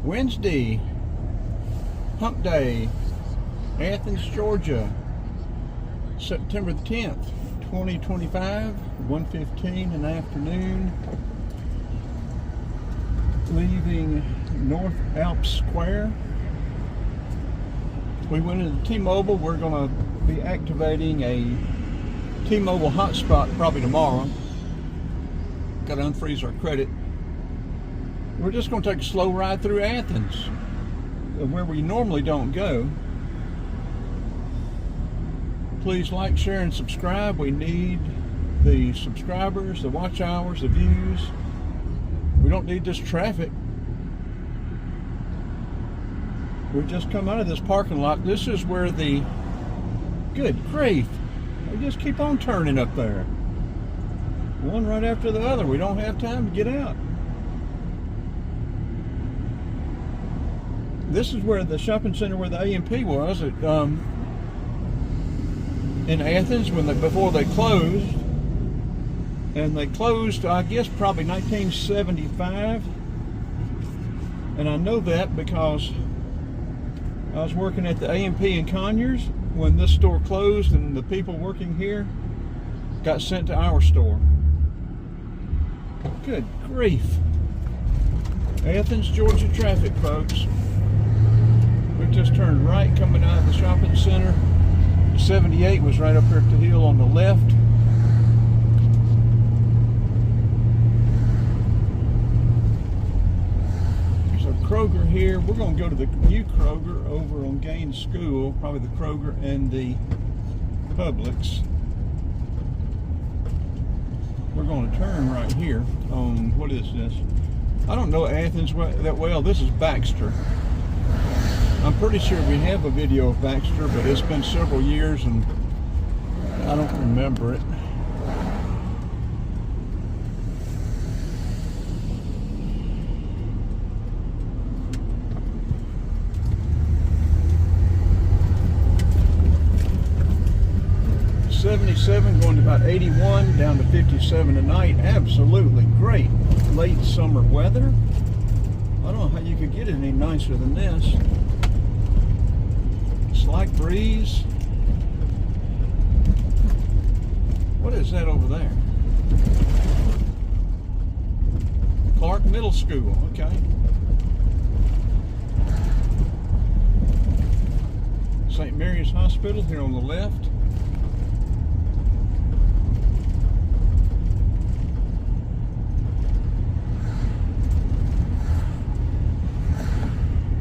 Wednesday, Hump Day, Athens, Georgia, September the 10th, 2025, 1:15 in the afternoon. Leaving North Alps Square. We went into T-Mobile. We're going to be activating a T-Mobile hotspot probably tomorrow. Got to unfreeze our credit. We're just going to take a slow ride through Athens, where we normally don't go. Please like, share, and subscribe. We need the subscribers, the watch hours, the views. We don't need this traffic. We've just come out of this parking lot. This is where the, good grief, we just keep on turning up there. One right after the other. We don't have time to get out. This is where the shopping center where the A&P was at, in Athens before they closed. And they closed, I guess, probably 1975. And I know that because I was working at the A&P in Conyers when this store closed, and the people working here got sent to our store. Good grief. Athens, Georgia traffic, folks. We've just turned right coming out of the shopping center. 78 was right up here at the hill on the left. There's a Kroger here. We're going to go to the new Kroger over on Gaines School, probably the Kroger and the Publix. We're going to turn right here on, what is this? I don't know Athens that well. This is Baxter. I'm pretty sure we have a video of Baxter, but it's been several years and I don't remember it. '77 going to about 81, down to 57 tonight. Absolutely great late summer weather. I don't know how you could get any nicer than this. Slight breeze. What is that over there? Clark Middle School, okay. St. Mary's Hospital here on the left.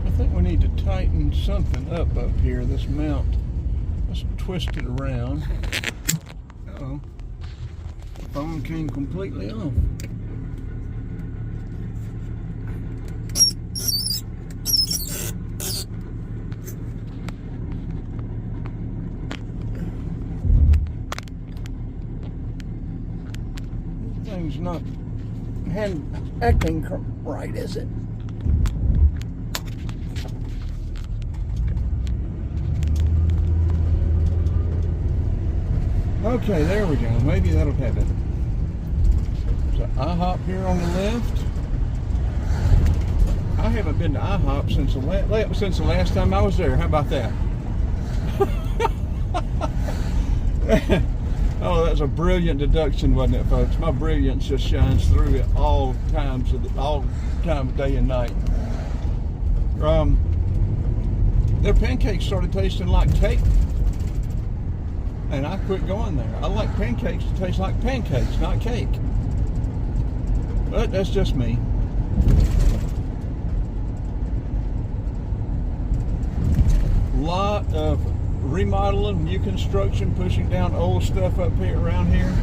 I think we need to tighten something up here, this mount. Let's twist it around. Uh-oh. The phone came completely off. This thing's not acting right, is it? Okay, there we go. Maybe that'll have it. So IHOP here on the left. I haven't been to IHOP since the last time I was there. How about that? Oh, that's a brilliant deduction, wasn't it, folks? My brilliance just shines through at all times of day and night. Their pancakes started tasting like cake. And I quit going there. I like pancakes to taste like pancakes, not cake. But that's just me. Lot of remodeling, new construction, pushing down old stuff up here, around here.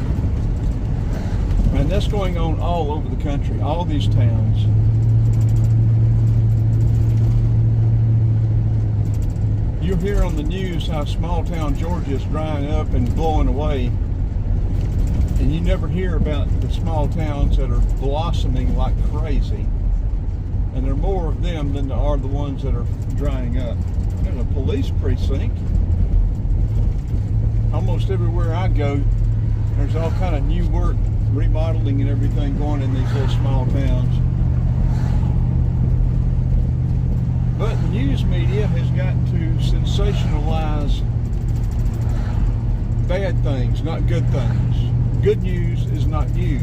And that's going on all over the country, all these towns. You hear on the news how small town Georgia is drying up and blowing away, and you never hear about the small towns that are blossoming like crazy. And there are more of them than there are the ones that are drying up. There's a police precinct. Almost everywhere I go, there's all kind of new work, remodeling and everything going in these little small towns. But the news media has got to sensationalize bad things, not good things. Good news is not news.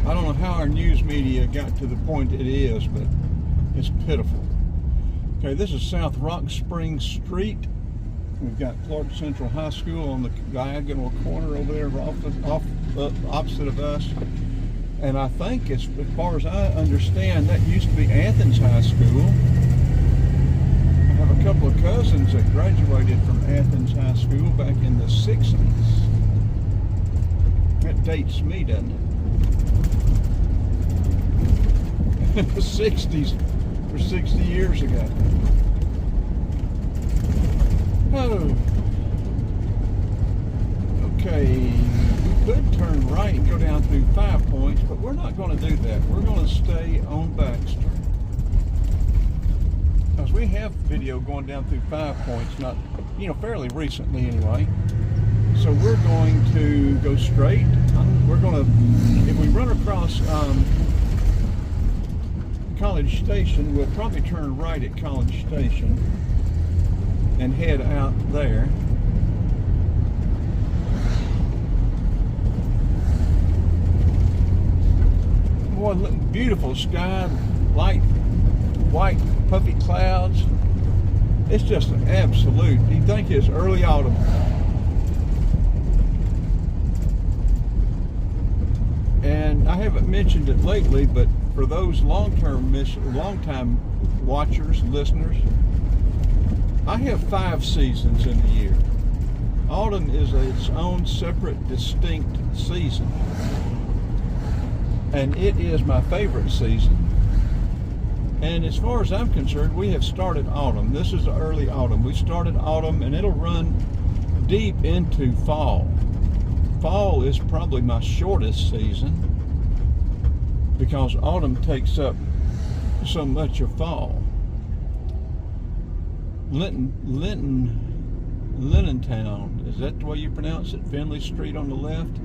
I don't know how our news media got to the point it is, but it's pitiful. Okay, this is South Rock Springs Street. We've got Florida Central High School on the diagonal corner over there, opposite of us. And I think, as far as I understand, that used to be Athens High School. I have a couple of cousins that graduated from Athens High School back in the 60s. That dates me, doesn't it? In the 60s, for 60 years ago. Oh. Okay, we could turn right and go down through 5 Points, but we're not going to do that. We're going to stay on Baxter. Because we have video going down through 5 Points, not, fairly recently anyway. So we're going to go straight. We're going to, if we run across College Station, we'll probably turn right at College Station and head out there. Boy, look, beautiful sky, light, white, puffy clouds. It's just an absolute, you'd think it's early autumn. And I haven't mentioned it lately, but for those long-time watchers, listeners, I have 5 seasons in the year. Autumn is its own separate, distinct season. And it is my favorite season. And as far as I'm concerned, we have started autumn. This is early autumn. We started autumn, and it'll run deep into fall. Fall is probably my shortest season because autumn takes up so much of fall. Lintontown, is that the way you pronounce it? Finley Street on the left.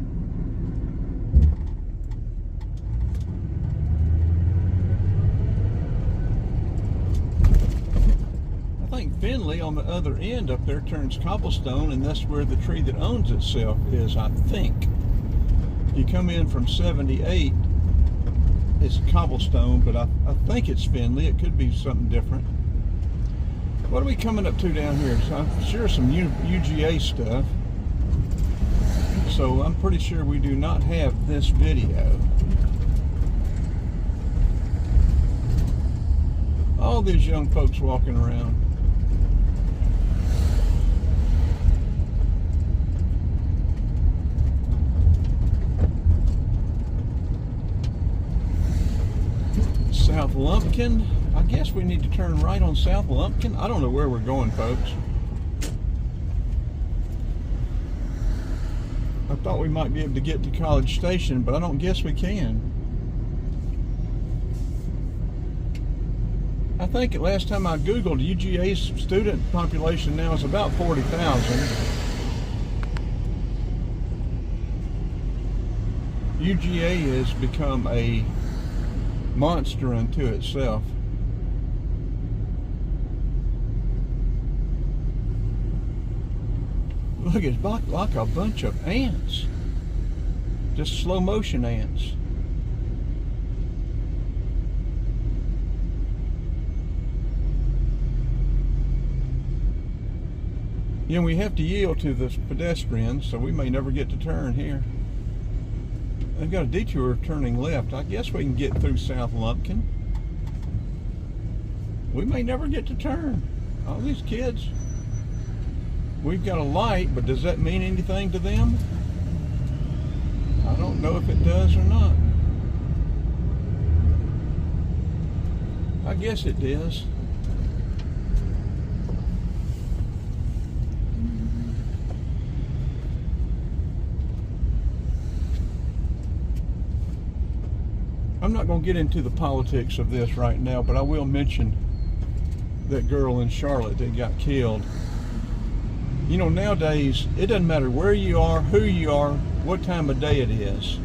I think Finley on the other end up there turns cobblestone, and that's where the tree that owns itself is, I think. You come in from 78, it's cobblestone, but I think it's Finley. It could be something different. What are we coming up to down here? So I'm sure some UGA stuff. So I'm pretty sure we do not have this video. All these young folks walking around. South Lumpkin. I guess we need to turn right on South Lumpkin. I don't know where we're going, folks. I thought we might be able to get to College Station, but I don't guess we can. I think last time I Googled, UGA's student population now is about 40,000. UGA has become a monster unto itself. Look, it's like a bunch of ants. Just slow motion ants. We have to yield to the pedestrians, so we may never get to turn here. They've got a detour turning left. I guess we can get through South Lumpkin. We may never get to turn. All these kids. We've got a light, but does that mean anything to them? I don't know if it does or not. I guess it does. I'm not going to get into the politics of this right now, but I will mention that girl in Charlotte that got killed. You know, nowadays, it doesn't matter where you are, who you are, what time of day it is.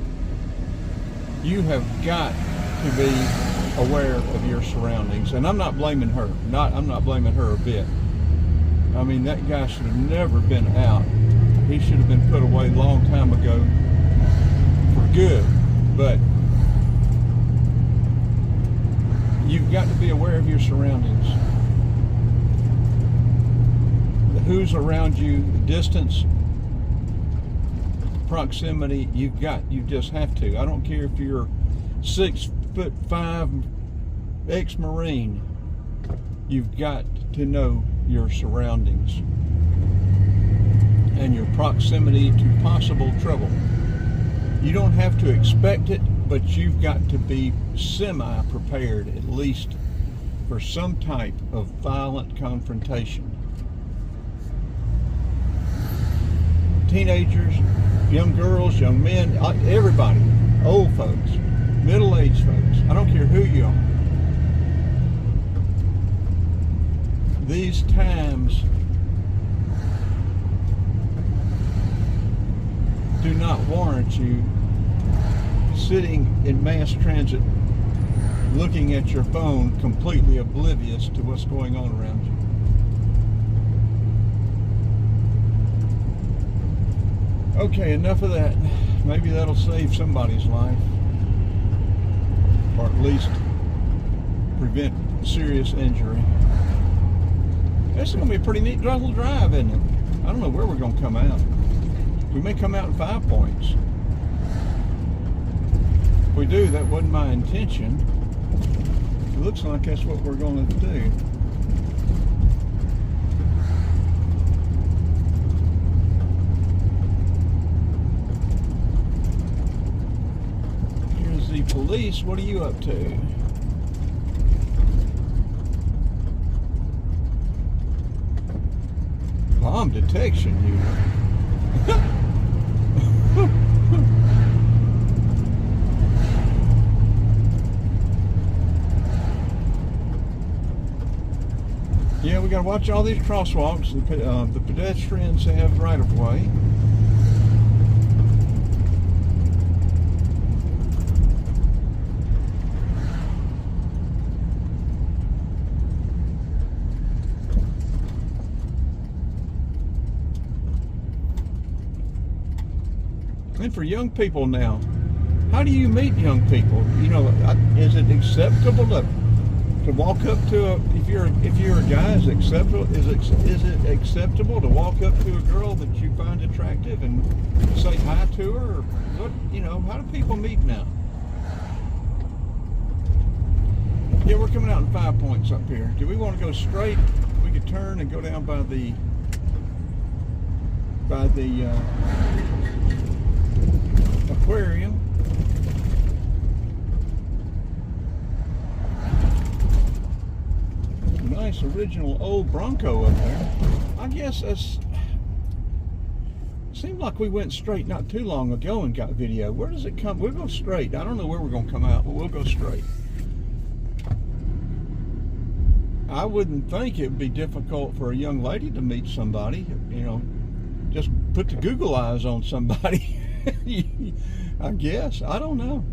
You have got to be aware of your surroundings. And I'm not blaming her. I'm not blaming her a bit. I mean, that guy should have never been out. He should have been put away a long time ago for good. But you've got to be aware of your surroundings. Who's around you, the distance, proximity, you just have to. I don't care if you're 6'5" ex-Marine, you've got to know your surroundings and your proximity to possible trouble. You don't have to expect it, but you've got to be semi-prepared at least for some type of violent confrontation. Teenagers, young girls, young men, everybody, old folks, middle-aged folks, I don't care who you are. These times do not warrant you sitting in mass transit looking at your phone completely oblivious to what's going on around you. Okay, enough of that. Maybe that'll save somebody's life, or at least prevent serious injury. This is going to be a pretty neat little drive, isn't it? I don't know where we're going to come out. We may come out in 5 Points. If we do, that wasn't my intention. It looks like that's what we're going to do. Police, what are you up to? Bomb detection unit. Yeah, we gotta watch all these crosswalks. The pedestrians have right of way. And for young people now, how do you meet young people? You know, is it acceptable to walk up to if you're a guy? Is it acceptable to walk up to a girl that you find attractive and say hi to her? Or what? You know, how do people meet now? Yeah, we're coming out in 5 Points up here. Do we want to go straight? We could turn and go down by the aquarium. Nice original old Bronco up there. I guess that's seemed like we went straight not too long ago and got video. Where does it come? We'll go straight. I don't know where we're going to come out, but we'll go straight. I wouldn't think it would be difficult for a young lady to meet somebody. You know, just put the Google eyes on somebody. I guess. I don't know.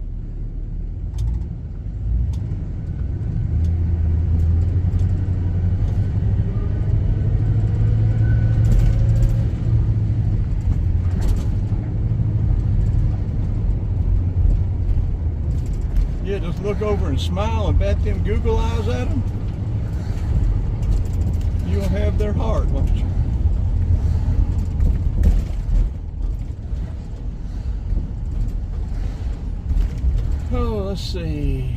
Yeah, just look over and smile and bat them Google eyes at them. You'll have their heart, won't you? Oh, let's see.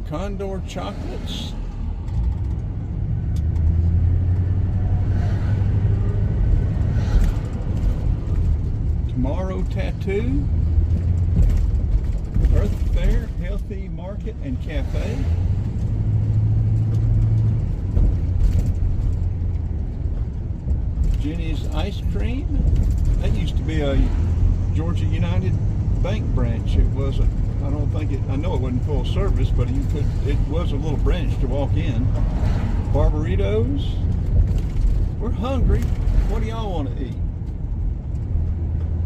Condor chocolates. Tomorrow Tattoo. Earth Fair, Healthy Market and Cafe. Jenny's Ice Cream. That used to be a Georgia United Bank branch. It wasn't, I don't think think I know it wasn't full service, but it was a little branch to walk in. Barbaritos. We're hungry. What do y'all want to eat?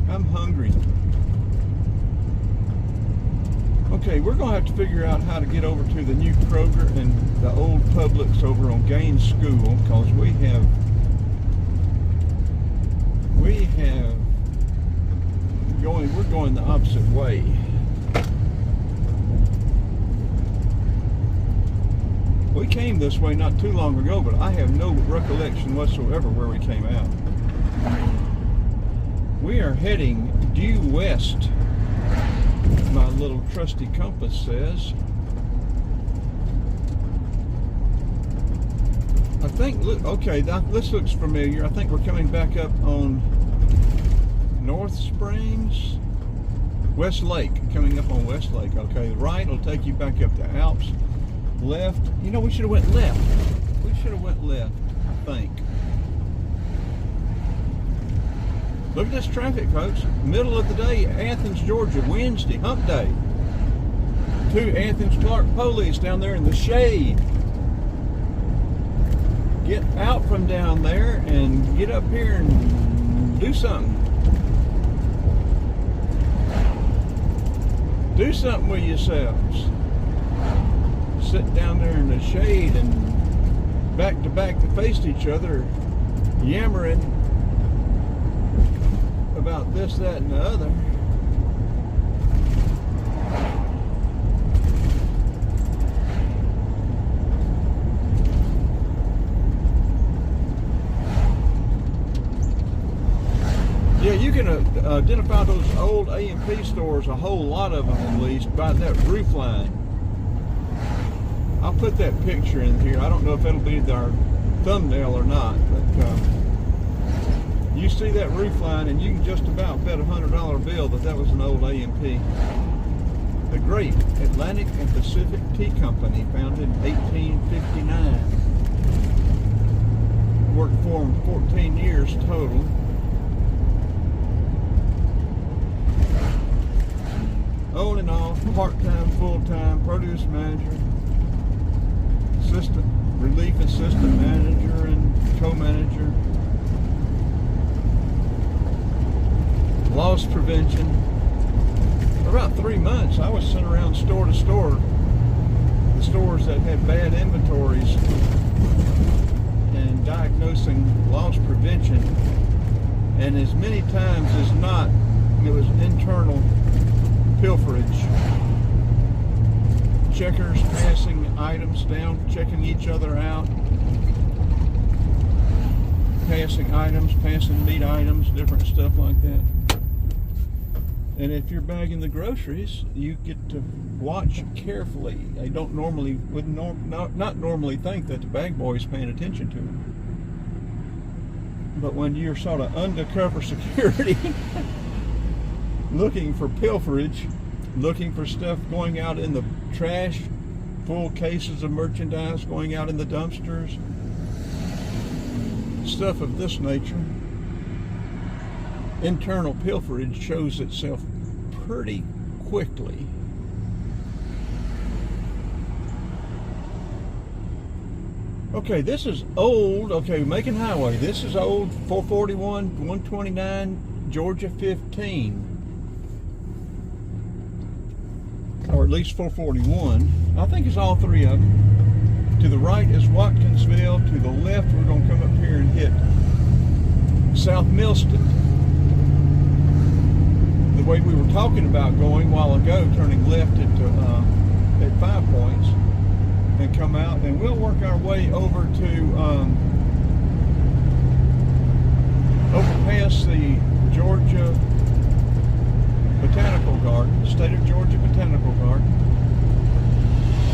I'm hungry. Okay, we're going to have to figure out how to get over to the new Kroger and the old Publix over on Gaines School, because we're going the opposite way. We came this way not too long ago, but I have no recollection whatsoever where we came out. We are heading due west, my little trusty compass says. I think, okay, this looks familiar. I think we're coming back up on North Springs, West Lake, coming up on West Lake. Okay, the right will take you back up the Alps. Left, you know, we should have went left. We should have went left, I think. Look at this traffic, folks. Middle of the day, Athens, Georgia, Wednesday, hump day. 2 Athens Clark police down there in the shade. Get out from down there and get up here and do something. Do something with yourselves. Sit down there in the shade and back to back that faced each other, yammering about this, that, and the other. Yeah, you can identify those old A&P stores, a whole lot of them at least, by that roof line. I'll put that picture in here. I don't know if it'll be our thumbnail or not, but you see that roof line and you can just about bet $100 bill that was an old A&P. The great Atlantic and Pacific Tea Company, founded in 1859. Worked for them 14 years total. On and off, part-time, full-time, produce manager, assistant, relief assistant manager, and co-manager. Loss prevention. For about 3 months, I was sent around store to store, the stores that had bad inventories, and diagnosing loss prevention. And as many times as not, it was internal pilferage. Checkers passing items down, checking each other out, passing items, passing meat items, different stuff like that. And if you're bagging the groceries, you get to watch carefully. They don't normally, not normally think that the bag boy is paying attention to them. But when you're sort of undercover security, looking for pilferage, looking for stuff going out in the trash, full cases of merchandise going out in the dumpsters, stuff of this nature, internal pilferage shows itself pretty quickly. Okay, this is old. Okay, Macon Highway. This is old 441, 129, Georgia 15. Or at least 441. I think it's all 3 of them. To the right is Watkinsville. To the left, we're going to come up here and hit South Millston. The way we were talking about going a while ago, turning left at 5 Points and come out, and we'll work our way over to over past the Georgia Botanical Garden, State of Georgia Botanical Garden.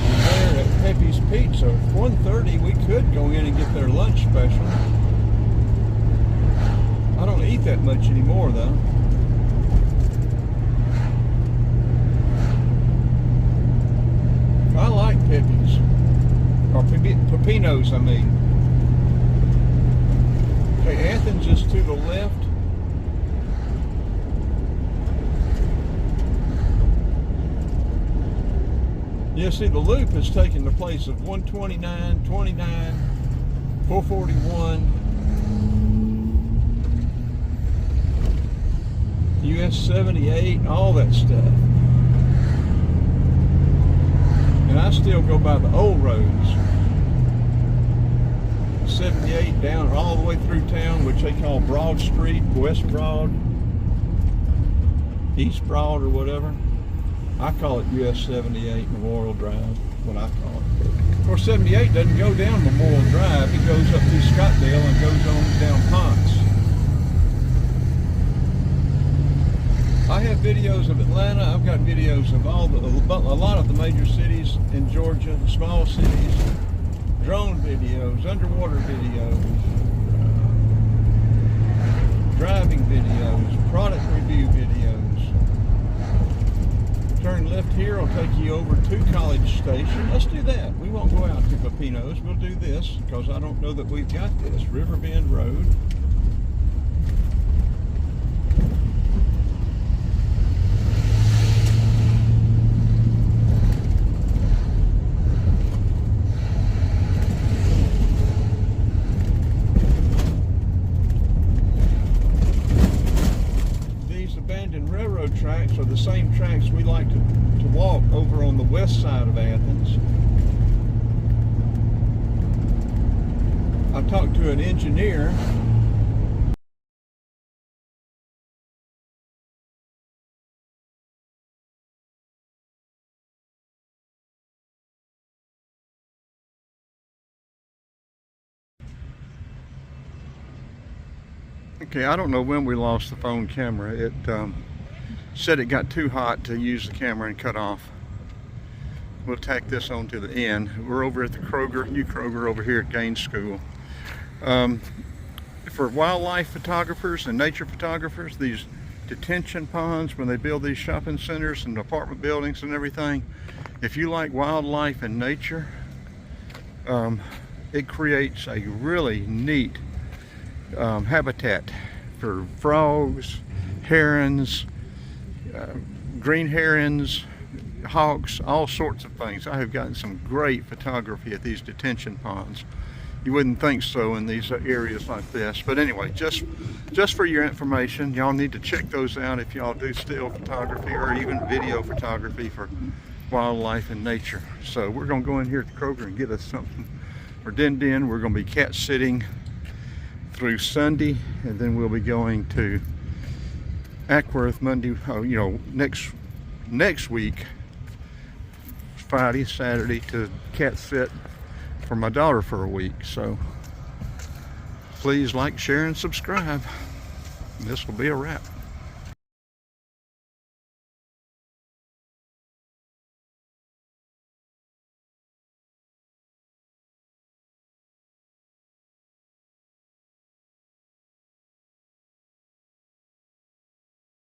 There at Pepe's Pizza, 1:30, we could go in and get their lunch special. I don't eat that much anymore though. I like Pepe's, or Pepinos, I mean. Okay, Athens is to the left. Yeah, see, the loop has taken the place of 129, 29, 441, US 78, all that stuff. And I still go by the old roads. 78 down all the way through town, which they call Broad Street, West Broad, East Broad, or whatever. I call it US 78 Memorial Drive, what I call it. Of course, 78 doesn't go down Memorial Drive. It goes up through Scottsdale and goes on down Ponce. I have videos of Atlanta. I've got videos of a lot of the major cities in Georgia, the small cities, drone videos, underwater videos, driving videos, product review videos. Turn left here will take you over to College Station. Let's do that. We won't go out to Pepinos. We'll do this because I don't know that we've got this. Riverbend Road. Railroad tracks are the same tracks we like to walk over on the west side of Athens. I talked to an engineer . Okay, I don't know when we lost the phone camera. It said it got too hot to use the camera and cut off. We'll tack this on to the end. We're over at the Kroger, new Kroger over here at Gaines School. For wildlife photographers and nature photographers, these detention ponds, when they build these shopping centers and apartment buildings and everything, if you like wildlife and nature, it creates a really neat habitat for frogs, herons, green herons, hawks, all sorts of things. I have gotten some great photography at these detention ponds. You wouldn't think so in these areas like this, but anyway, just for your information, y'all need to check those out if y'all do still photography or even video photography for wildlife and nature. So we're gonna go in here at the Kroger and get us something for Din. We're gonna be cat sitting through Sunday, and then we'll be going to Ackworth Monday, next week, Friday, Saturday, to cat sit for my daughter for a week. So please like, share, and subscribe. This will be a wrap.